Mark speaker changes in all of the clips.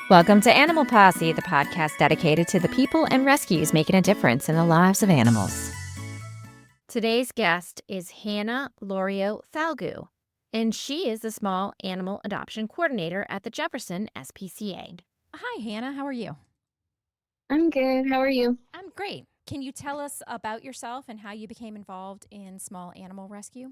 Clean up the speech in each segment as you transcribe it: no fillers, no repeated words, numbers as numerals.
Speaker 1: Welcome to Animal Posse, the podcast dedicated to the people and rescues making a difference in the lives of animals. Today's guest is Hannah Lorio Falgout, and she is the Small Animal Adoption Coordinator at the Jefferson SPCA.
Speaker 2: Hi, Hannah. How are you?
Speaker 3: I'm good. How are you?
Speaker 2: I'm great. Can you tell us about yourself and how you became involved in small animal rescue?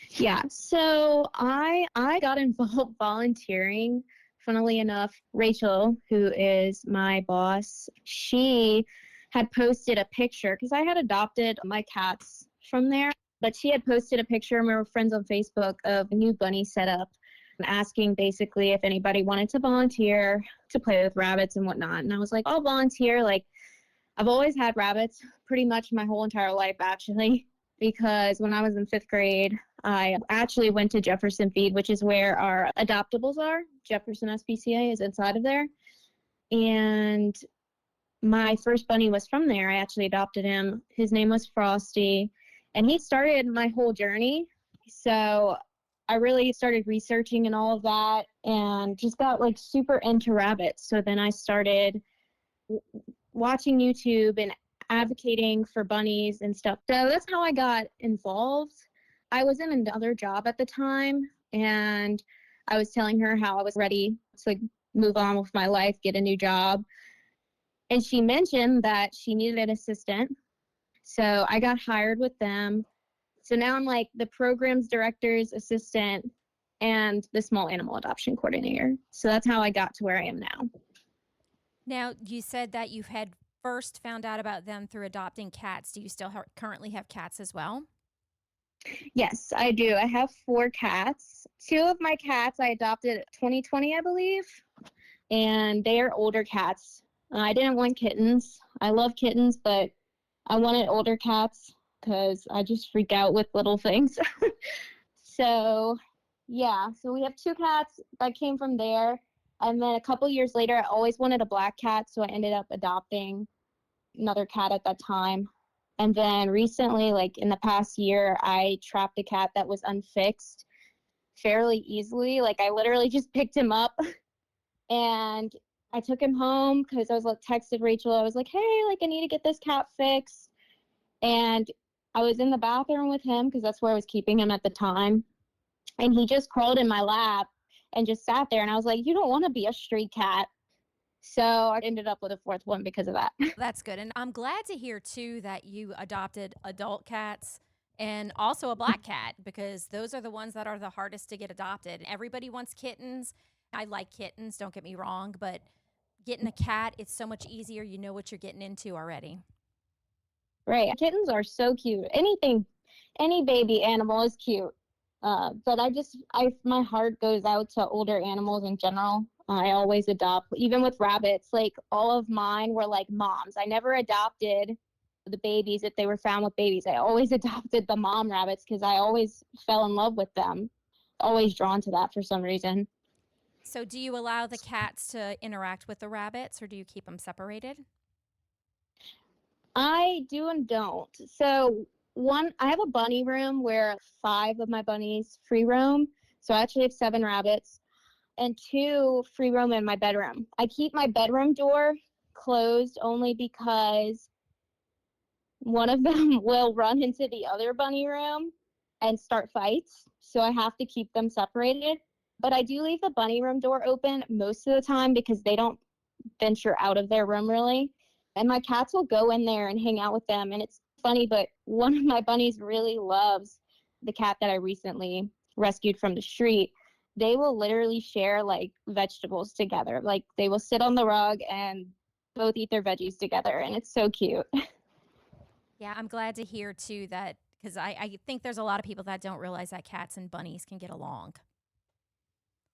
Speaker 3: Yeah, so I got involved volunteering. Funnily enough, Rachel, who is my boss, she had posted a picture because I had adopted my cats from there, but she had posted a picture, and we were friends on Facebook, of a new bunny setup, asking basically if anybody wanted to volunteer to play with rabbits and whatnot. And I was like, I'll volunteer. Like, I've always had rabbits pretty much my whole entire life, actually, because when I was in 5th grade, I actually went to Jefferson Feed, which is where our adoptables are. Jefferson SPCA is inside of there. And my first bunny was from there. I actually adopted him. His name was Frosty, and he started my whole journey. So I really started researching and all of that and just got like super into rabbits. So then I started watching YouTube and advocating for bunnies and stuff. So that's how I got involved. I was in another job at the time, and I was telling her how I was ready to move on with my life, get a new job. And she mentioned that she needed an assistant. So I got hired with them. So now I'm like the programs director's assistant and the small animal adoption coordinator. So that's how I got to where I am now.
Speaker 2: Now, you said that you had first found out about them through adopting cats. Do you still currently have cats as well?
Speaker 3: Yes, I do. I have 4 cats. 2 of my cats I adopted 2020, I believe, and they are older cats. I didn't want kittens. I love kittens, but I wanted older cats because I just freak out with little things. So, yeah, so we have 2 cats that came from there. And then a couple years later, I always wanted a black cat, so I ended up adopting another cat at that time. And then recently, like in the past year, I trapped a cat that was unfixed fairly easily. Like, I literally just picked him up and I took him home because I was like, texted Rachel. I was like, hey, like, I need to get this cat fixed. And I was in the bathroom with him because that's where I was keeping him at the time. And he just crawled in my lap and just sat there. And I was like, you don't want to be a stray cat. So I ended up with a 4th one because of that.
Speaker 2: That's good. And I'm glad to hear, too, that you adopted adult cats and also a black cat, because those are the ones that are the hardest to get adopted. Everybody wants kittens. I like kittens, don't get me wrong, but getting a cat, it's so much easier. You know what you're getting into already.
Speaker 3: Right. Kittens are so cute. Any baby animal is cute. But my heart goes out to older animals in general. I always adopt, even with rabbits, like all of mine were like moms. I never adopted the babies if they were found with babies. I always adopted the mom rabbits because I always fell in love with them. Always drawn to that for some reason.
Speaker 2: So do you allow the cats to interact with the rabbits, or do you keep them separated?
Speaker 3: I do and don't. So I have a bunny room where 5 of my bunnies free roam. So I actually have 7 rabbits and 2 free roam in my bedroom. I keep my bedroom door closed only because one of them will run into the other bunny room and start fights. So I have to keep them separated. But I do leave the bunny room door open most of the time because they don't venture out of their room really. And my cats will go in there and hang out with them. And it's funny, but one of my bunnies really loves the cat that I recently rescued from the street. They will literally share like vegetables together. Like they will sit on the rug and both eat their veggies together. And it's so cute.
Speaker 2: Yeah, I'm glad to hear, too, that, because I think there's a lot of people that don't realize that cats and bunnies can get along.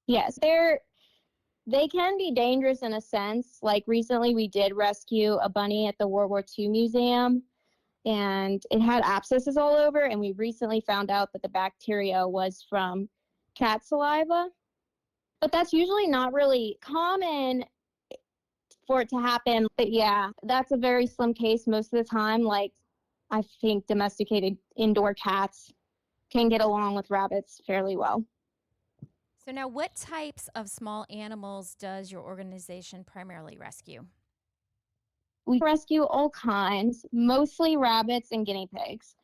Speaker 3: Yes, they can be dangerous in a sense. Like recently we did rescue a bunny at the World War II Museum, and it had abscesses all over, and we recently found out that the bacteria was from cat saliva. But that's usually not really common for it to happen. But yeah, that's a very slim case most of the time. Like I think domesticated indoor cats can get along with rabbits fairly well.
Speaker 2: So now what types of small animals does your organization primarily rescue?
Speaker 3: We rescue all kinds, mostly rabbits and guinea pigs.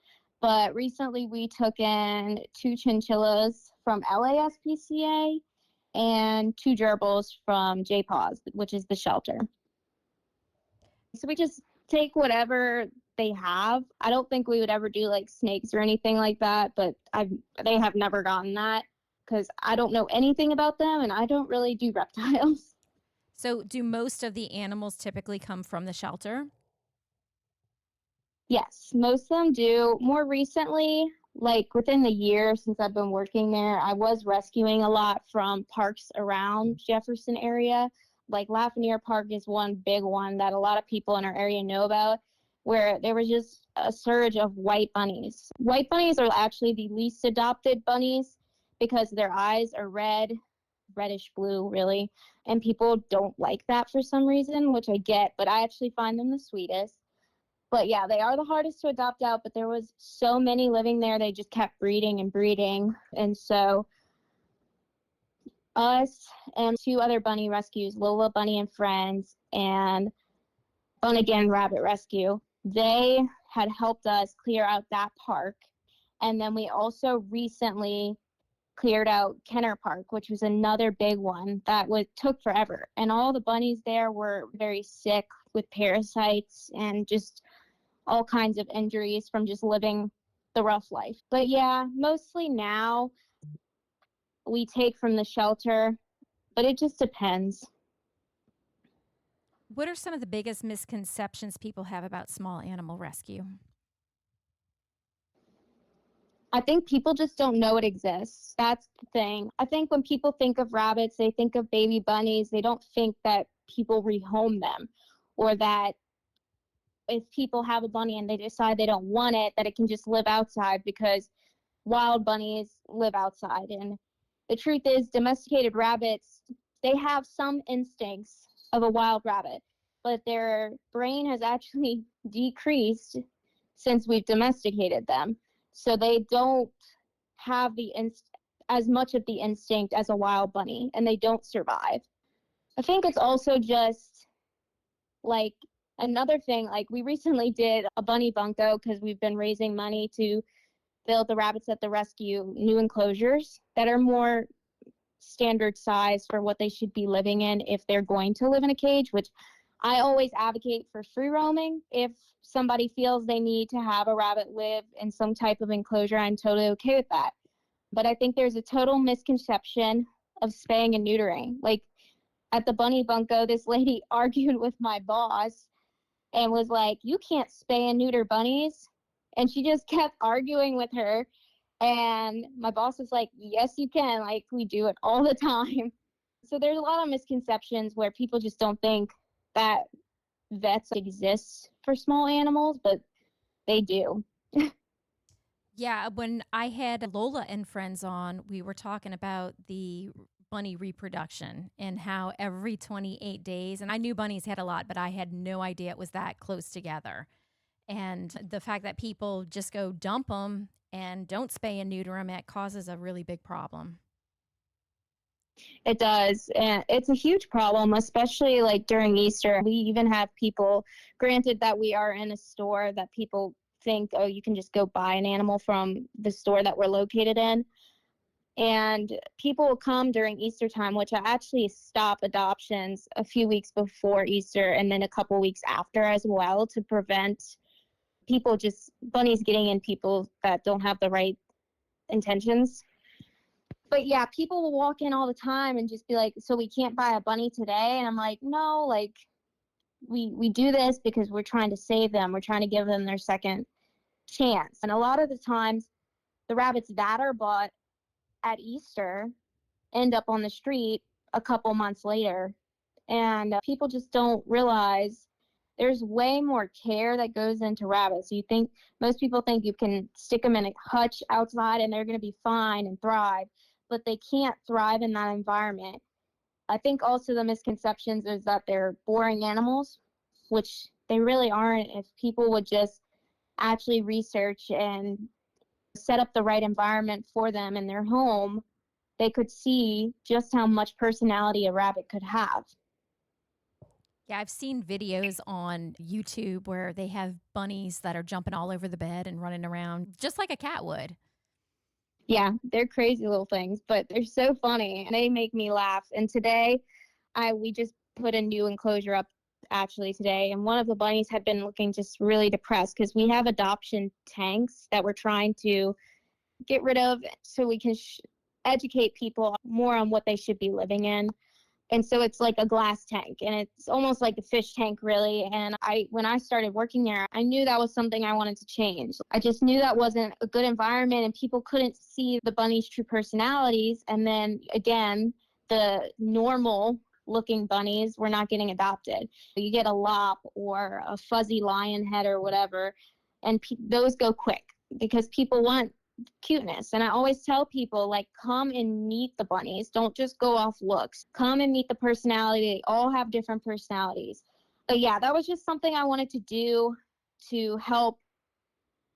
Speaker 3: But recently we took in 2 chinchillas from LASPCA and 2 gerbils from JPAWS, which is the shelter. So we just take whatever they have. I don't think we would ever do like snakes or anything like that, but they have never gotten that because I don't know anything about them and I don't really do reptiles.
Speaker 2: So do most of the animals typically come from the shelter?
Speaker 3: Yes, most of them do. More recently, like within the year since I've been working there, I was rescuing a lot from parks around Jefferson area. Like Lafayette Park is one big one that a lot of people in our area know about, where there was just a surge of white bunnies. White bunnies are actually the least adopted bunnies because their eyes are red, reddish blue, really, and people don't like that for some reason, which I get, but I actually find them the sweetest. But yeah, they are the hardest to adopt out, but there was so many living there, they just kept breeding and breeding. And so us and 2 other bunny rescues, Lola Bunny and Friends and Bun Again Rabbit Rescue, they had helped us clear out that park. And then we also recently cleared out Kenner Park, which was another big one that took forever. And all the bunnies there were very sick with parasites and just all kinds of injuries from just living the rough life. But yeah, mostly now we take from the shelter, but it just depends.
Speaker 2: What are some of the biggest misconceptions people have about small animal rescue?
Speaker 3: I think people just don't know it exists. That's the thing. I think when people think of rabbits, they think of baby bunnies. They don't think that people rehome them or that if people have a bunny and they decide they don't want it, that it can just live outside because wild bunnies live outside. And the truth is, domesticated rabbits, they have some instincts of a wild rabbit, but their brain has actually decreased since we've domesticated them. So they don't have as much of the instinct as a wild bunny, and they don't survive. I think it's also just like another thing, like we recently did a bunny bunko because we've been raising money to build the rabbits at the rescue new enclosures that are more standard size for what they should be living in if they're going to live in a cage, which I always advocate for free roaming. If somebody feels they need to have a rabbit live in some type of enclosure, I'm totally okay with that. But I think there's a total misconception of spaying and neutering. Like at the bunny bunko, this lady argued with my boss and was like, "You can't spay and neuter bunnies." And she just kept arguing with her. And my boss was like, "Yes, you can. Like, we do it all the time." So there's a lot of misconceptions where people just don't think that vets exist for small animals, but they do.
Speaker 2: Yeah, when I had Lola and friends on, we were talking about the bunny reproduction and how every 28 days, and I knew bunnies had a lot, but I had no idea it was that close together. And the fact that people just go dump them and don't spay and neuter them, it causes a really big problem.
Speaker 3: It does. And it's a huge problem, especially like during Easter. We even have people, granted that we are in a store, that people think, oh, you can just go buy an animal from the store that we're located in. And people will come during Easter time, which I actually stop adoptions a few weeks before Easter and then a couple weeks after as well to prevent bunnies getting in people that don't have the right intentions. But yeah, people will walk in all the time and just be like, "So we can't buy a bunny today?" And I'm like, "No, like we do this because we're trying to save them. We're trying to give them their second chance." And a lot of the times, the rabbits that are bought at Easter end up on the street a couple months later. And people just don't realize there's way more care that goes into rabbits. Most people think you can stick them in a hutch outside and they're going to be fine and thrive, but they can't thrive in that environment. I think also the misconceptions is that they're boring animals, which they really aren't. If people would just actually research and set up the right environment for them in their home, they could see just how much personality a rabbit could have.
Speaker 2: Yeah, I've seen videos on YouTube where they have bunnies that are jumping all over the bed and running around just like a cat would.
Speaker 3: Yeah, they're crazy little things, but they're so funny and they make me laugh. And today, we just put a new enclosure up actually today, and one of the bunnies had been looking just really depressed because we have adoption tanks that we're trying to get rid of so we can educate people more on what they should be living in. And so it's like a glass tank, and it's almost like a fish tank, really. And when I started working there, I knew that was something I wanted to change. I just knew that wasn't a good environment, and people couldn't see the bunnies' true personalities. And then again, the normal looking bunnies were not getting adopted. You get a lop or a fuzzy lion head or whatever, and those go quick because people want cuteness. And I always tell people, like, come and meet the bunnies. Don't just go off looks. Come and meet the personality. They all have different personalities. But yeah, that was just something I wanted to do to help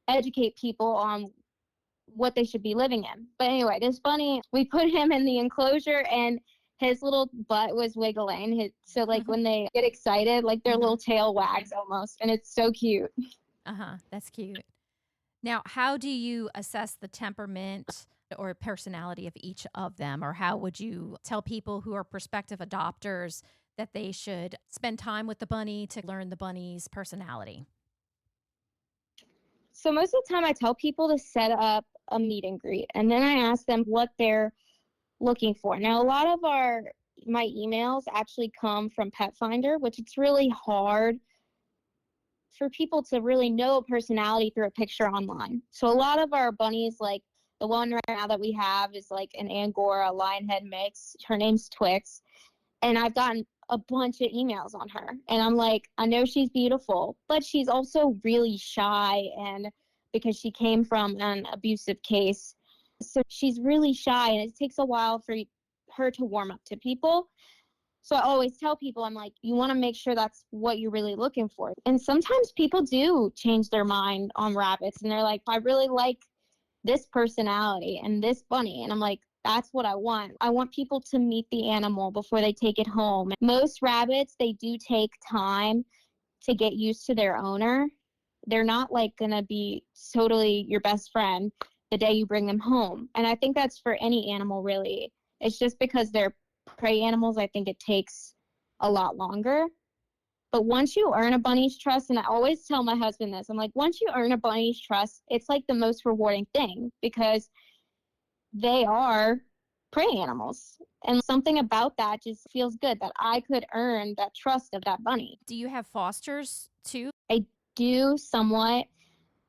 Speaker 3: educate people on what they should be living in. But anyway, this bunny, we put him in the enclosure and his little butt was wiggling. So like when they get excited, like their little tail wags almost. And it's so cute.
Speaker 2: That's cute. Now, how do you assess the temperament or personality of each of them? Or how would you tell people who are prospective adopters that they should spend time with the bunny to learn the bunny's personality?
Speaker 3: So most of the time I tell people to set up a meet and greet, and then I ask them what they're looking for. Now, a lot of my emails actually come from Pet Finder, which it's really hard for people to really know a personality through a picture online. So a lot of our bunnies, like the one right now that we have is like an Angora Lionhead mix. Her name's Twix. And I've gotten a bunch of emails on her. And I'm like, I know she's beautiful, but she's also really shy, and because she came from an abusive case. So she's really shy, and it takes a while for her to warm up to people. So I always tell people, I'm like, you want to make sure that's what you're really looking for. And sometimes people do change their mind on rabbits, and they're like, I really like this personality and this bunny. And I'm like, that's what I want. I want people to meet the animal before they take it home. Most rabbits, they do take time to get used to their owner. They're not like going to be totally your best friend the day you bring them home. And I think that's for any animal, really. It's just because they're prey animals, I think it takes a lot longer. But once you earn a bunny's trust, and I always tell my husband this, I'm like, once you earn a bunny's trust, it's like the most rewarding thing because they are prey animals. And something about that just feels good that I could earn that trust of that bunny.
Speaker 2: Do you have fosters too?
Speaker 3: I do somewhat.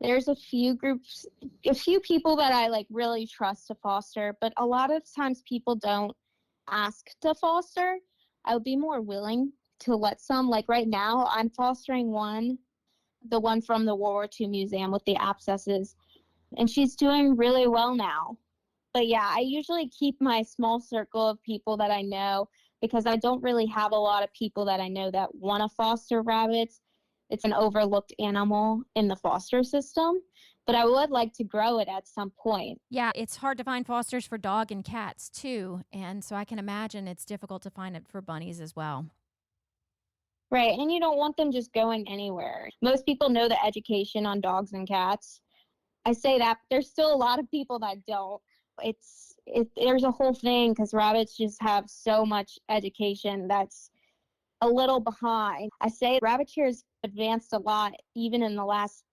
Speaker 3: There's a few groups, a few people that I like really trust to foster, but a lot of times people don't ask to foster. I would be more willing to let some, like right now, I'm fostering the one from the World War II museum with the abscesses, and she's doing really well now. But yeah, I usually keep my small circle of people that I know because I don't really have a lot of people that I know that want to foster rabbits. It's an overlooked animal in the foster system, but I would like to grow it at some point.
Speaker 2: Yeah, it's hard to find fosters for dog and cats too. And so I can imagine it's difficult to find it for bunnies as well.
Speaker 3: Right, and you don't want them just going anywhere. Most people know the education on dogs and cats. I say that, but there's still a lot of people that don't. There's a whole thing because rabbits just have so much education that's a little behind. I say rabbit care has advanced a lot even in the last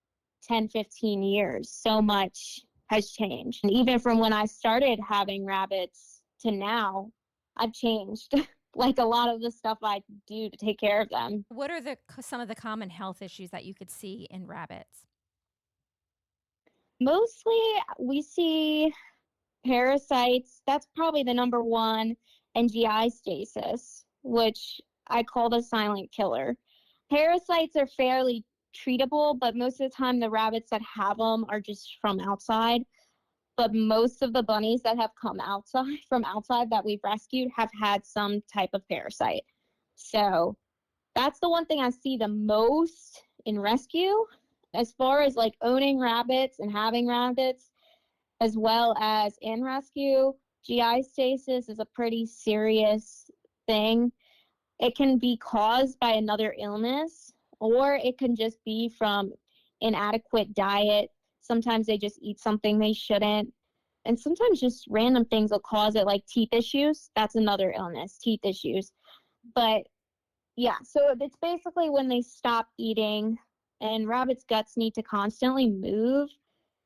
Speaker 3: 10, 15 years. So much has changed. And even from when I started having rabbits to now, I've changed. Like a lot of the stuff I do to take care of them.
Speaker 2: What are some of the common health issues that you could see in rabbits?
Speaker 3: Mostly we see parasites. That's probably the number one, and GI stasis, which I call the silent killer. Parasites are fairly treatable, but most of the time the rabbits that have them are just from outside. But most of the bunnies that have come from outside that we've rescued have had some type of parasite. So that's the one thing I see the most in rescue. As far as like owning rabbits and having rabbits, as well as in rescue, GI stasis is a pretty serious thing. It can be caused by another illness, or it can just be from inadequate diet. Sometimes they just eat something they shouldn't. And sometimes just random things will cause it, like teeth issues. That's another illness, teeth issues. But yeah, so it's basically when they stop eating, and rabbits' guts need to constantly move.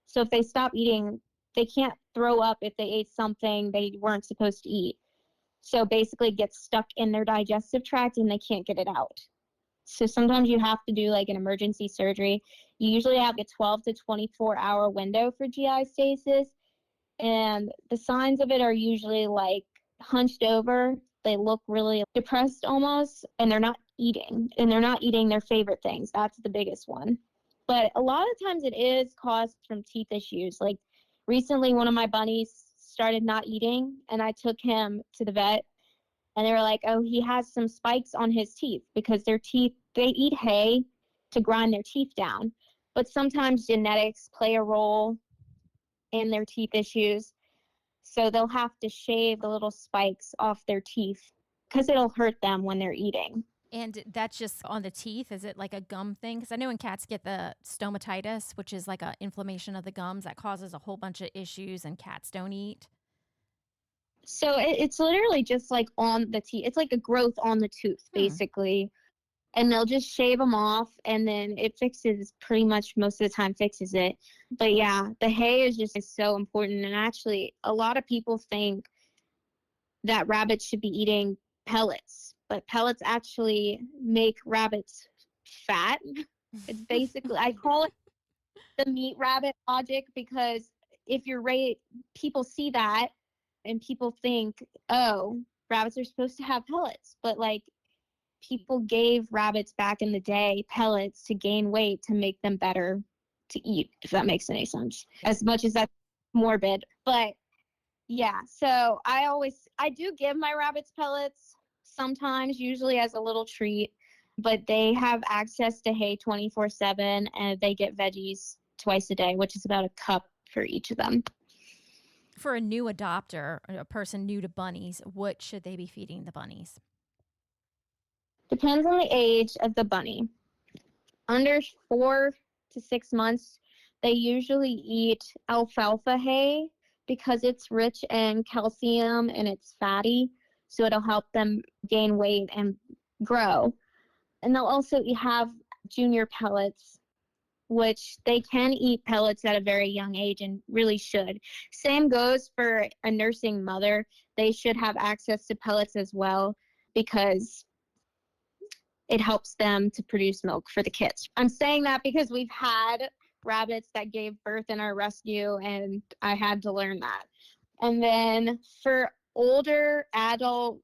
Speaker 3: So if they stop eating, they can't throw up if they ate something they weren't supposed to eat. So basically it gets stuck in their digestive tract and they can't get it out. So sometimes you have to do like an emergency surgery. You usually have a 12 to 24-hour window for GI stasis. And the signs of it are usually like hunched over. They look really depressed almost, and they're not eating. And they're not eating their favorite things. That's the biggest one. But a lot of times it is caused from teeth issues. Like recently, one of my bunnies started not eating, and I took him to the vet, and they were like, oh, he has some spikes on his teeth because their teeth, they eat hay to grind their teeth down. But sometimes genetics play a role in their teeth issues. So they'll have to shave the little spikes off their teeth because it'll hurt them when they're eating.
Speaker 2: And that's just on the teeth? Is it like a gum thing? Because I know when cats get the stomatitis, which is like an inflammation of the gums that causes a whole bunch of issues, and cats don't eat.
Speaker 3: So it's literally just like on the teeth. It's like a growth on the tooth, basically. And they'll just shave them off, and then it fixes, pretty much most of the time fixes it. But yeah, the hay is just so important. And actually, a lot of people think that rabbits should be eating pellets, but pellets actually make rabbits fat. It's basically, I call it the meat rabbit logic, because if you're people see that and people think, oh, rabbits are supposed to have pellets. But like, people gave rabbits back in the day pellets to gain weight to make them better to eat, if that makes any sense. As much as that's morbid. But yeah, so I do give my rabbits pellets sometimes, usually as a little treat, but they have access to hay 24/7, and they get veggies twice a day, which is about a cup for each of them.
Speaker 2: For a new adopter, a person new to bunnies, what should they be feeding the bunnies?
Speaker 3: Depends on the age of the bunny. Under 4 to 6 months, they usually eat alfalfa hay because it's rich in calcium and it's fatty, so it'll help them gain weight and grow. And they'll also have junior pellets, which they can eat pellets at a very young age and really should. Same goes for a nursing mother. They should have access to pellets as well, because it helps them to produce milk for the kids. I'm saying that because we've had rabbits that gave birth in our rescue, and I had to learn that. And then for older adult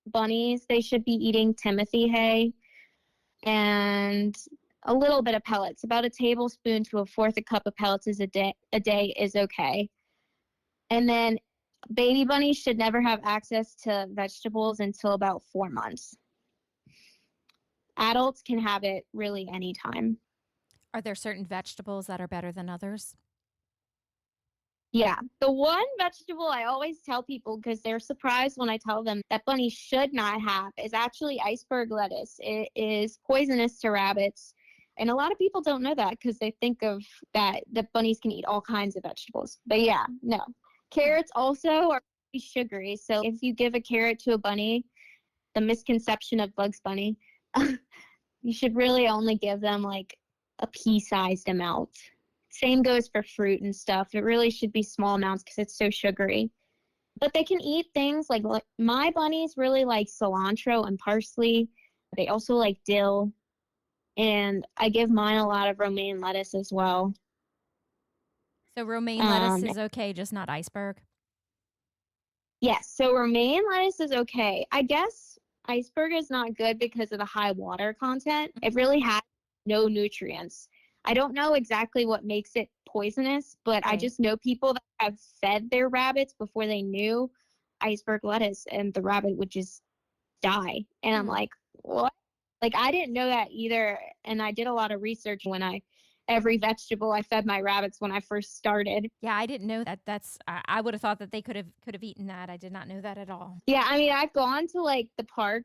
Speaker 3: bunnies, they should be eating Timothy hay and a little bit of pellets. About a tablespoon to a fourth a cup of pellets a day is okay. And then baby bunnies should never have access to vegetables until about 4 months. Adults can have it really anytime.
Speaker 2: Are there certain vegetables that are better than others?
Speaker 3: Yeah. The one vegetable I always tell people, because they're surprised when I tell them that bunnies should not have, is actually iceberg lettuce. It is poisonous to rabbits. And a lot of people don't know that because they think of that bunnies can eat all kinds of vegetables. But yeah, no. Carrots also are pretty sugary. So if you give a carrot to a bunny, the misconception of Bugs Bunny, you should really only give them like a pea-sized amount. Same goes for fruit and stuff. It really should be small amounts because it's so sugary. But they can eat things like my bunnies really like cilantro and parsley. They also like dill. And I give mine a lot of romaine lettuce as well.
Speaker 2: So romaine lettuce is okay, just not iceberg?
Speaker 3: Yes, so romaine lettuce is okay. I guess iceberg is not good because of the high water content. It really has no nutrients. I don't know exactly what makes it poisonous, but I just know people that have fed their rabbits before they knew iceberg lettuce, and the rabbit would just die. And I'm like, what? Like, I didn't know that either. And I did a lot of research when I every vegetable I fed my rabbits when I first started.
Speaker 2: Yeah, I didn't know that. I would have thought that they could have eaten that. I did not know that at all.
Speaker 3: Yeah, I mean, I've gone to like the park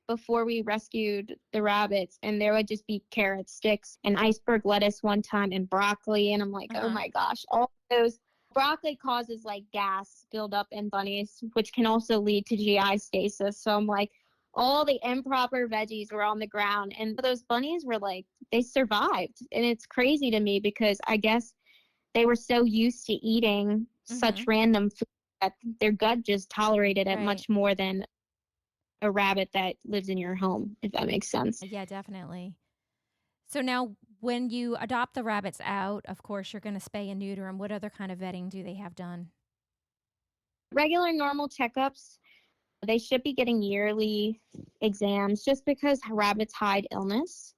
Speaker 3: before we rescued the rabbits, and there would just be carrot sticks and iceberg lettuce one time and broccoli. And I'm like, oh my gosh, all those broccoli causes like gas buildup in bunnies, which can also lead to GI stasis. So I'm like, all the improper veggies were on the ground, and those bunnies were like, they survived. And it's crazy to me because I guess they were so used to eating such random food that their gut just tolerated it much more than a rabbit that lives in your home, if that makes sense.
Speaker 2: Yeah, definitely. So now when you adopt the rabbits out, of course, you're going to spay and neuter them. What other kind of vetting do they have done?
Speaker 3: Regular normal checkups, they should be getting yearly exams just because rabbits hide illness.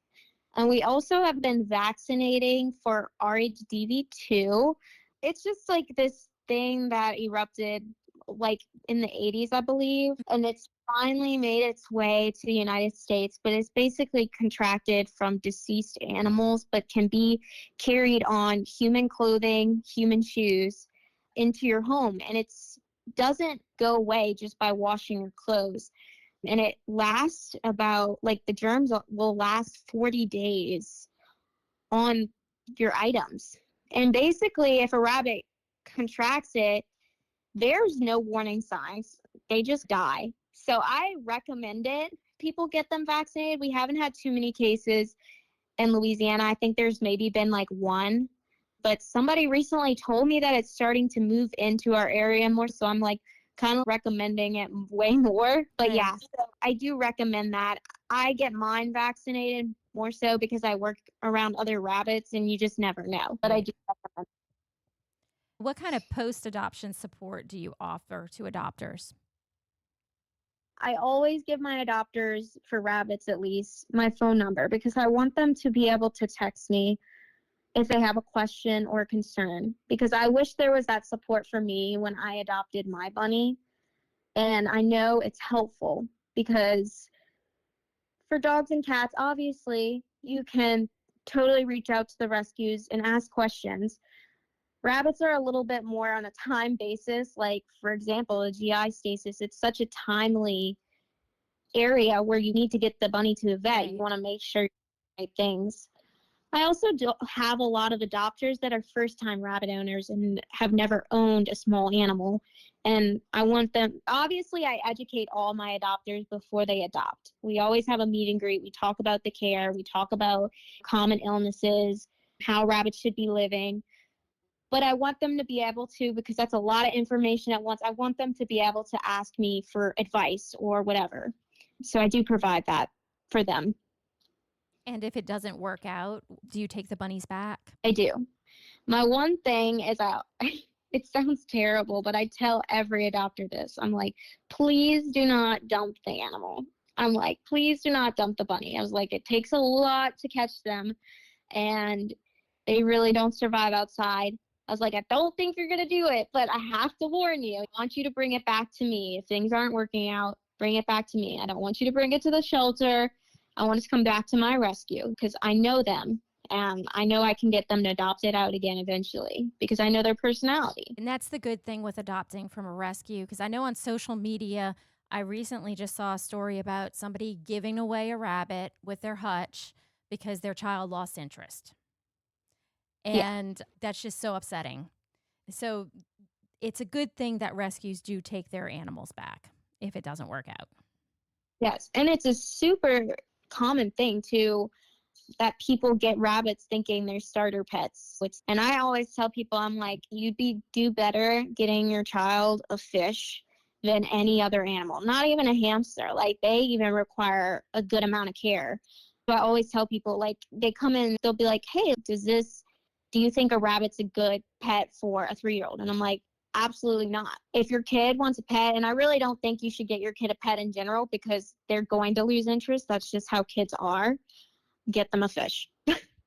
Speaker 3: And we also have been vaccinating for RHDV2. It's just like this thing that erupted like in the 80s, I believe, and it's finally made its way to the United States, but it's basically contracted from deceased animals, but can be carried on human clothing, human shoes into your home. And it doesn't go away just by washing your clothes. And it lasts about, like, the germs will last 40 days on your items. And basically, if a rabbit contracts it, there's no warning signs. They just die. So I recommend it. People get them vaccinated. We haven't had too many cases in Louisiana. I think there's maybe been like one. But somebody recently told me that it's starting to move into our area more. So I'm like kind of recommending it way more. But yeah, so I do recommend that. I get mine vaccinated more so because I work around other rabbits and you just never know. But I do recommend.
Speaker 2: What kind of post-adoption support do you offer to adopters?
Speaker 3: I always give my adopters, for rabbits at least, my phone number because I want them to be able to text me if they have a question or concern, because I wish there was that support for me when I adopted my bunny. And I know it's helpful because for dogs and cats, obviously, you can totally reach out to the rescues and ask questions. Rabbits are a little bit more on a time basis. Like, for example, a GI stasis, it's such a timely area where you need to get the bunny to the vet.
Speaker 2: Right.
Speaker 3: You want to make sure you do the right things. I also do have a lot of adopters that are first-time rabbit owners and have never owned a small animal. And I want them, obviously, I educate all my adopters before they adopt. We always have a meet and greet. We talk about the care. We talk about common illnesses, how rabbits should be living. But I want them to be able to, because that's a lot of information at once, I want them to be able to ask me for advice or whatever. So I do provide that for them.
Speaker 2: And if it doesn't work out, do you take the bunnies back?
Speaker 3: I do. My one thing is it sounds terrible, but I tell every adopter this. I'm like, please do not dump the animal. I'm like, please do not dump the bunny. I was like, it takes a lot to catch them, and they really don't survive outside. I was like, I don't think you're going to do it, but I have to warn you. I want you to bring it back to me. If things aren't working out, bring it back to me. I don't want you to bring it to the shelter. I want it to come back to my rescue because I know them. And I know I can get them to adopt it out again eventually because I know their personality.
Speaker 2: And that's the good thing with adopting from a rescue, because I know on social media, I recently just saw a story about somebody giving away a rabbit with their hutch because their child lost interest. And that's just so upsetting. So it's a good thing that rescues do take their animals back if it doesn't work out.
Speaker 3: Yes, and it's a super common thing too, that people get rabbits thinking they're starter pets. And I always tell people, I'm like, you'd do better getting your child a fish than any other animal, not even a hamster. Like, they even require a good amount of care. So I always tell people, like, they come in, they'll be like, hey, do you think a rabbit's a good pet for a 3-year-old? And I'm like, absolutely not. If your kid wants a pet, and I really don't think you should get your kid a pet in general because they're going to lose interest. That's just how kids are. Get them a fish.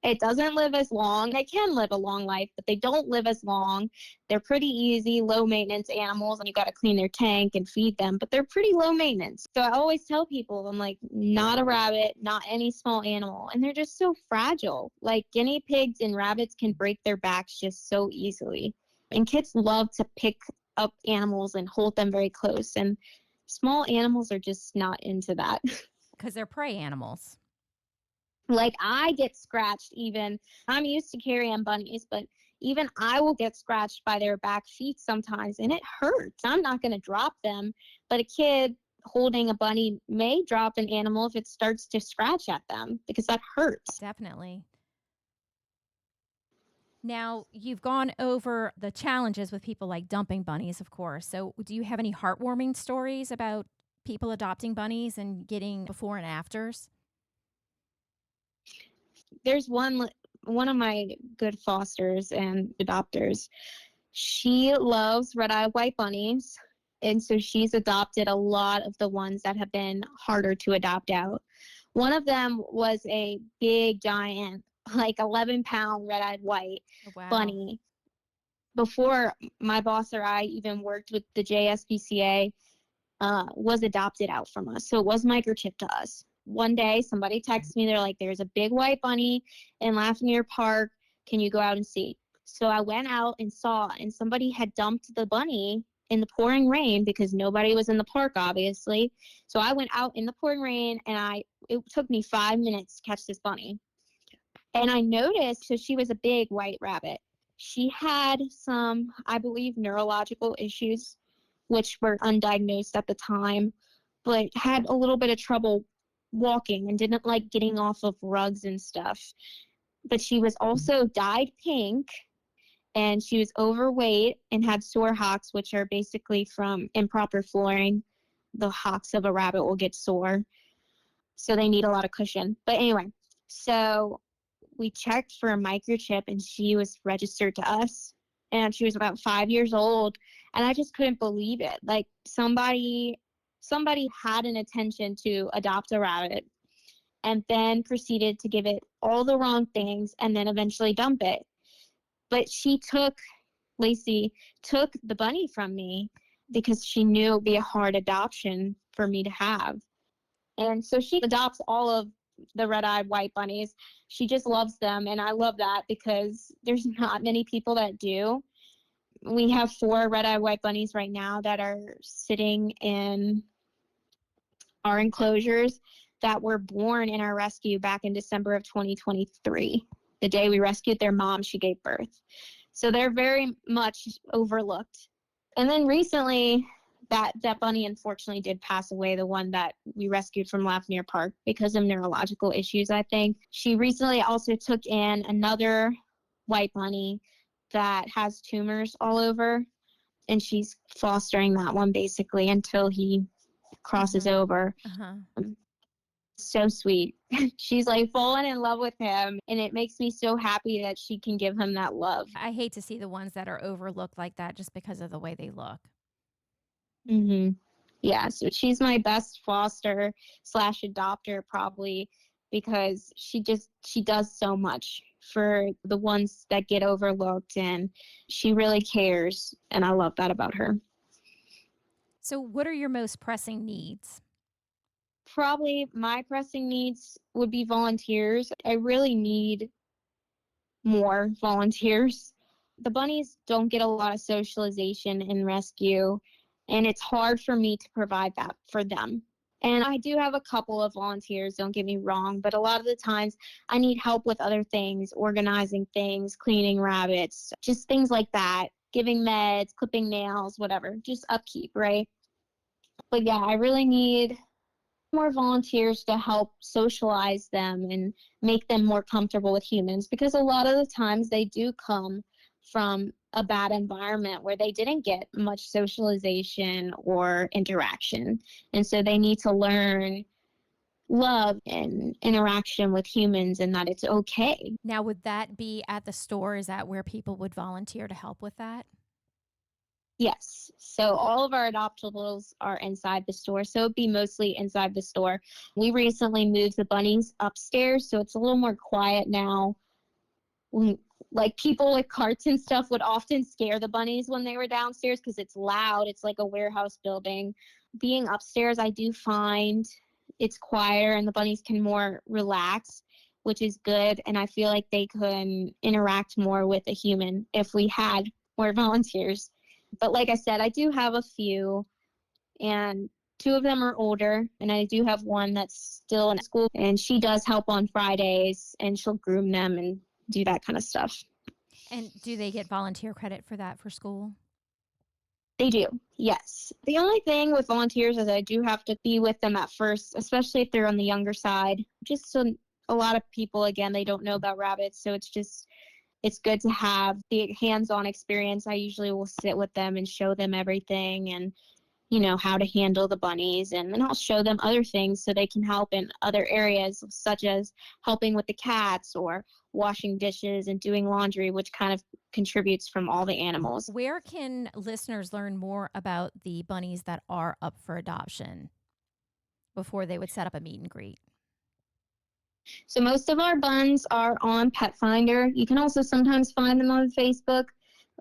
Speaker 3: It doesn't live as long. They can live a long life, but they don't live as long. They're pretty easy, low maintenance animals, and you got to clean their tank and feed them, but they're pretty low maintenance. So I always tell people, I'm like, not a rabbit, not any small animal. And they're just so fragile. Like guinea pigs and rabbits can break their backs just so easily. And kids love to pick up animals and hold them very close. And small animals are just not into that.
Speaker 2: Because they're prey animals.
Speaker 3: Like I get scratched even. I'm used to carrying bunnies, but even I will get scratched by their back feet sometimes and it hurts. I'm not going to drop them, but a kid holding a bunny may drop an animal if it starts to scratch at them because that hurts.
Speaker 2: Definitely. Now, you've gone over the challenges with people like dumping bunnies, of course. So, do you have any heartwarming stories about people adopting bunnies and getting before and afters?
Speaker 3: There's one of my good fosters and adopters. She loves red-eyed white bunnies, and so she's adopted a lot of the ones that have been harder to adopt out. One of them was a big giant, like 11-pound red-eyed white
Speaker 2: Wow.
Speaker 3: bunny. Before my boss or I even worked with the JSPCA, was adopted out from us. So it was microchipped to us. One day, somebody texted me. They're like, there's a big white bunny in Lafayette Park. Can you go out and see? So I went out and saw, and somebody had dumped the bunny in the pouring rain because nobody was in the park, obviously. So I went out in the pouring rain, and it took me 5 minutes to catch this bunny. And I noticed, so she was a big white rabbit. She had some, I believe, neurological issues, which were undiagnosed at the time, but had a little bit of trouble walking and didn't like getting off of rugs and stuff. But she was also dyed pink, and she was overweight and had sore hocks, which are basically from improper flooring. The hocks of a rabbit will get sore, so they need a lot of cushion. But anyway, so we checked for a microchip, and she was registered to us, and she was about 5 years old, and I just couldn't believe it. Like somebody had an intention to adopt a rabbit and then proceeded to give it all the wrong things and then eventually dump it. But Lacey took the bunny from me because she knew it would be a hard adoption for me to have. And so she adopts all of the red-eyed white bunnies. She just loves them, and I love that because there's not many people that do. We have 4 red-eyed white bunnies right now that are sitting in our enclosures that were born in our rescue back in December of 2023. The day we rescued their mom, she gave birth. So they're very much overlooked. And then recently, that bunny unfortunately did pass away, the one that we rescued from Lafayette Park, because of neurological issues, I think. She recently also took in another white bunny that has tumors all over, and she's fostering that one basically until he crosses over. So sweet. She's like fallen in love with him, and it makes me so happy that she can give him that love.
Speaker 2: I hate to see the ones that are overlooked like that just because of the way they look.
Speaker 3: Yeah, so she's my best foster / adopter probably because she does so much for the ones that get overlooked, and she really cares, and I love that about her.
Speaker 2: So what are your most pressing needs?
Speaker 3: Probably my pressing needs would be volunteers. I really need more volunteers. The bunnies don't get a lot of socialization in rescue, and it's hard for me to provide that for them. And I do have a couple of volunteers, don't get me wrong, but a lot of the times I need help with other things, organizing things, cleaning rabbits, just things like that, giving meds, clipping nails, whatever, just upkeep, right? But yeah, I really need more volunteers to help socialize them and make them more comfortable with humans, because a lot of the times they do come from a bad environment where they didn't get much socialization or interaction, and so they need to learn love and interaction with humans, and that it's okay.
Speaker 2: Now, would that be at the store? Is that where people would volunteer to help with that?
Speaker 3: Yes. So all of our adoptables are inside the store. So it'd be mostly inside the store. We recently moved the bunnies upstairs, so it's a little more quiet now. when, like, people with carts and stuff would often scare the bunnies when they were downstairs because it's loud. It's like a warehouse building. Being upstairs, I do find it's quieter and the bunnies can more relax, which is good. And I feel like they can interact more with a human if we had more volunteers. But like I said, I do have a few, and 2 of them are older, and I do have one that's still in school, and she does help on Fridays, and she'll groom them and do that kind of stuff.
Speaker 2: And do they get volunteer credit for that for school?
Speaker 3: They do, yes. The only thing with volunteers is I do have to be with them at first, especially if they're on the younger side. Just so a lot of people, again, they don't know about rabbits, so it's good to have the hands-on experience. I usually will sit with them and show them everything and, how to handle the bunnies. And then I'll show them other things so they can help in other areas, such as helping with the cats or washing dishes and doing laundry, which kind of contributes from all the animals.
Speaker 2: Where can listeners learn more about the bunnies that are up for adoption before they would set up a meet and greet?
Speaker 3: So most of our buns are on Pet Finder. You can also sometimes find them on Facebook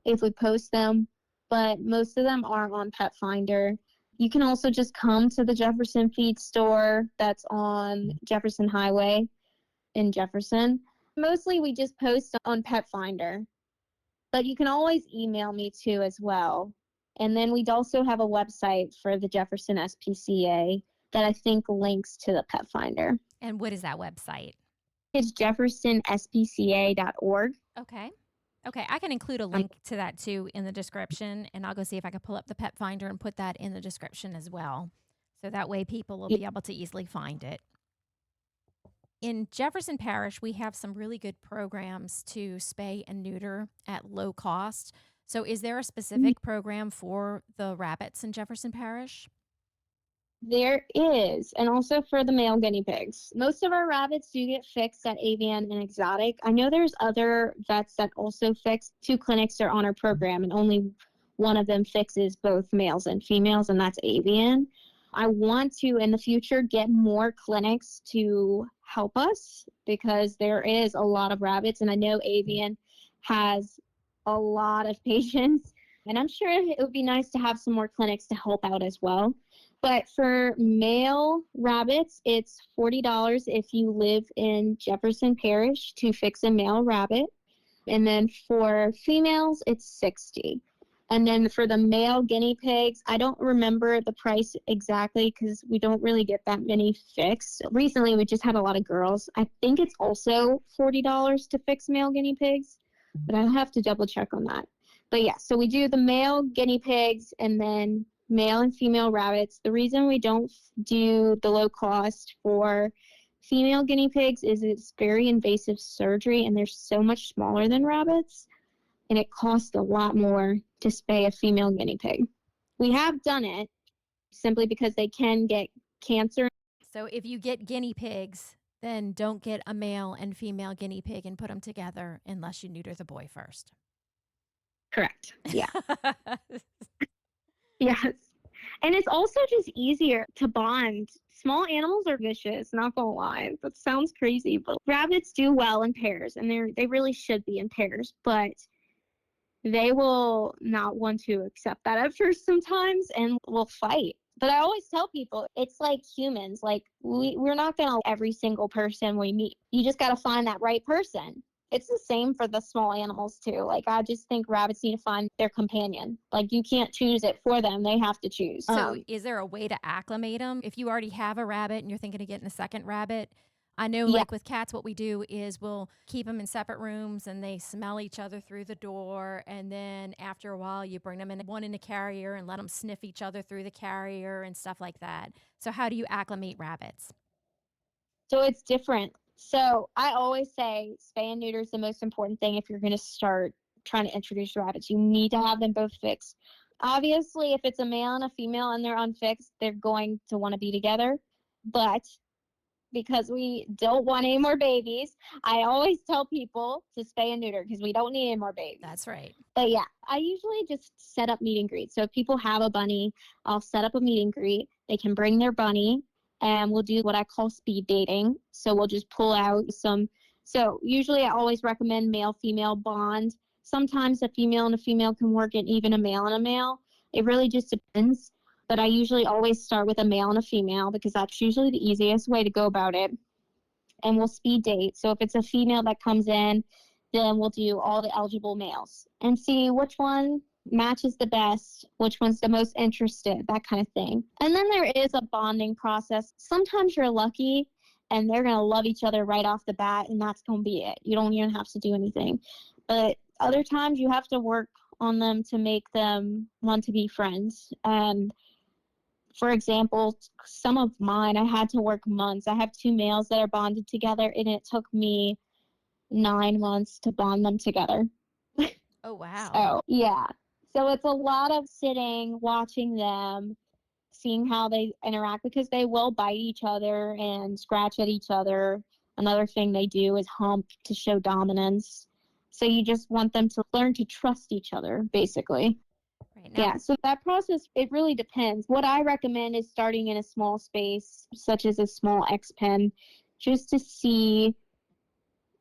Speaker 3: if we post them, but most of them are on Pet Finder. You can also just come to the Jefferson Feed Store that's on Jefferson Highway in Jefferson. Mostly we just post on Pet Finder, but you can always email me too as well. And then we'd also have a website for the Jefferson SPCA that I think links to the Pet Finder.
Speaker 2: And what is that website?
Speaker 3: It's jeffersonspca.org.
Speaker 2: Okay, I can include a link to that too in the description, and I'll go see if I can pull up the Pet Finder and put that in the description as well. So that way people will be able to easily find it. In Jefferson Parish, we have some really good programs to spay and neuter at low cost. So is there a specific program for the rabbits in Jefferson Parish?
Speaker 3: There is, and also for the male guinea pigs. Most of our rabbits do get fixed at Avian and Exotic. I know there's other vets that also fix. 2 clinics are on our program, and only one of them fixes both males and females, and that's Avian. I want to, in the future, get more clinics to help us because there is a lot of rabbits, and I know Avian has a lot of patients, and I'm sure it would be nice to have some more clinics to help out as well. But for male rabbits, it's $40 if you live in Jefferson Parish to fix a male rabbit. And then for females, it's $60. And then for the male guinea pigs, I don't remember the price exactly because we don't really get that many fixed. Recently, we just had a lot of girls. I think it's also $40 to fix male guinea pigs, but I'll have to double check on that. But yeah, so we do the male guinea pigs and then male and female rabbits. The reason we don't do the low cost for female guinea pigs is it's very invasive surgery and they're so much smaller than rabbits, and it costs a lot more to spay a female guinea pig. We have done it simply because they can get cancer.
Speaker 2: So if you get guinea pigs, then don't get a male and female guinea pig and put them together unless you neuter the boy first.
Speaker 3: Correct. Yeah. Yes. And it's also just easier to bond. Small animals are vicious, not gonna lie. That sounds crazy, but rabbits do well in pairs, and they really should be in pairs, but they will not want to accept that at first sometimes and will fight. But I always tell people, it's like humans. Like, we're not gonna every single person we meet. You just gotta find that right person. It's the same for the small animals too. Like, I just think rabbits need to find their companion. Like, you can't choose it for them. They have to choose.
Speaker 2: So is there a way to acclimate them? If you already have a rabbit and you're thinking of getting a second rabbit, I know like with cats, what we do is we'll keep them in separate rooms and they smell each other through the door. And then after a while, you bring them in one in a carrier and let them sniff each other through the carrier and stuff like that. So how do you acclimate rabbits?
Speaker 3: So it's different. So I always say spay and neuter is the most important thing if you're going to start trying to introduce rabbits. You need to have them both fixed. Obviously, if it's a male and a female and they're unfixed, they're going to want to be together. But because we don't want any more babies, I always tell people to spay and neuter because we don't need any more babies.
Speaker 2: That's right.
Speaker 3: But yeah, I usually just set up meet and greets. So if people have a bunny, I'll set up a meet and greet. They can bring their bunny and we'll do what I call speed dating. So we'll just pull out some So usually I always recommend male-female bond. Sometimes a female and a female can work, and even a male and a male. It really just depends. But I usually always start with a male and a female because that's usually the easiest way to go about it. And we'll speed date. So if it's a female that comes in, then we'll do all the eligible males and see which one matches the best, which one's the most interested, that kind of thing. And then there is a bonding process. Sometimes you're lucky and they're going to love each other right off the bat, and that's going to be it. You don't even have to do anything. But other times you have to work on them to make them want to be friends. And for example, some of mine, I had to work months. I have 2 males that are bonded together, and it took me 9 months to bond them together.
Speaker 2: Oh, wow.
Speaker 3: So, yeah. So it's a lot of sitting, watching them, seeing how they interact, because they will bite each other and scratch at each other. Another thing they do is hump to show dominance. So you just want them to learn to trust each other, basically.
Speaker 2: Right now.
Speaker 3: Yeah, so that process, it really depends. What I recommend is starting in a small space, such as a small X pen, just to see,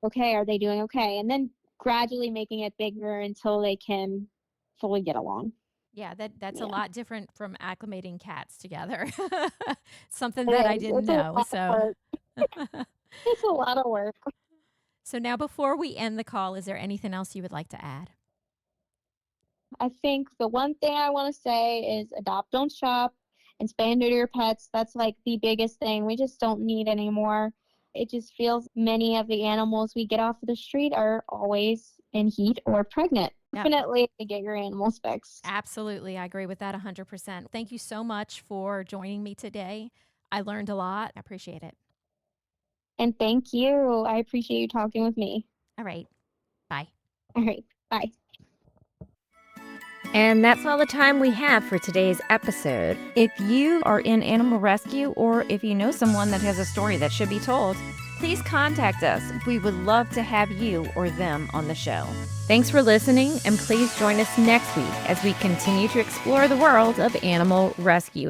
Speaker 3: okay, are they doing okay? And then gradually making it bigger until they can fully get along.
Speaker 2: Yeah, that's a
Speaker 3: Yeah.
Speaker 2: lot different from acclimating cats together. Something
Speaker 3: It
Speaker 2: that I
Speaker 3: is.
Speaker 2: didn't
Speaker 3: It's a
Speaker 2: know.
Speaker 3: lot of
Speaker 2: So,
Speaker 3: work. It's a lot of work.
Speaker 2: so now before we end the call, is there anything else you would like to add?
Speaker 3: I think the one thing I want to say is adopt, don't shop, and spay and neuter your pets. That's like the biggest thing. We just don't need anymore. It just feels many of the animals we get off of the street are always in heat or pregnant.
Speaker 2: Yep.
Speaker 3: Definitely get your animals fixed.
Speaker 2: Absolutely. I agree with that 100%. Thank you so much for joining me today. I learned a lot. I appreciate it.
Speaker 3: And thank you. I appreciate you talking with me.
Speaker 2: All right. Bye.
Speaker 3: All right. Bye.
Speaker 1: And that's all the time we have for today's episode. If you are in animal rescue, or if you know someone that has a story that should be told, please contact us. We would love to have you or them on the show. Thanks for listening, and please join us next week as we continue to explore the world of animal rescue.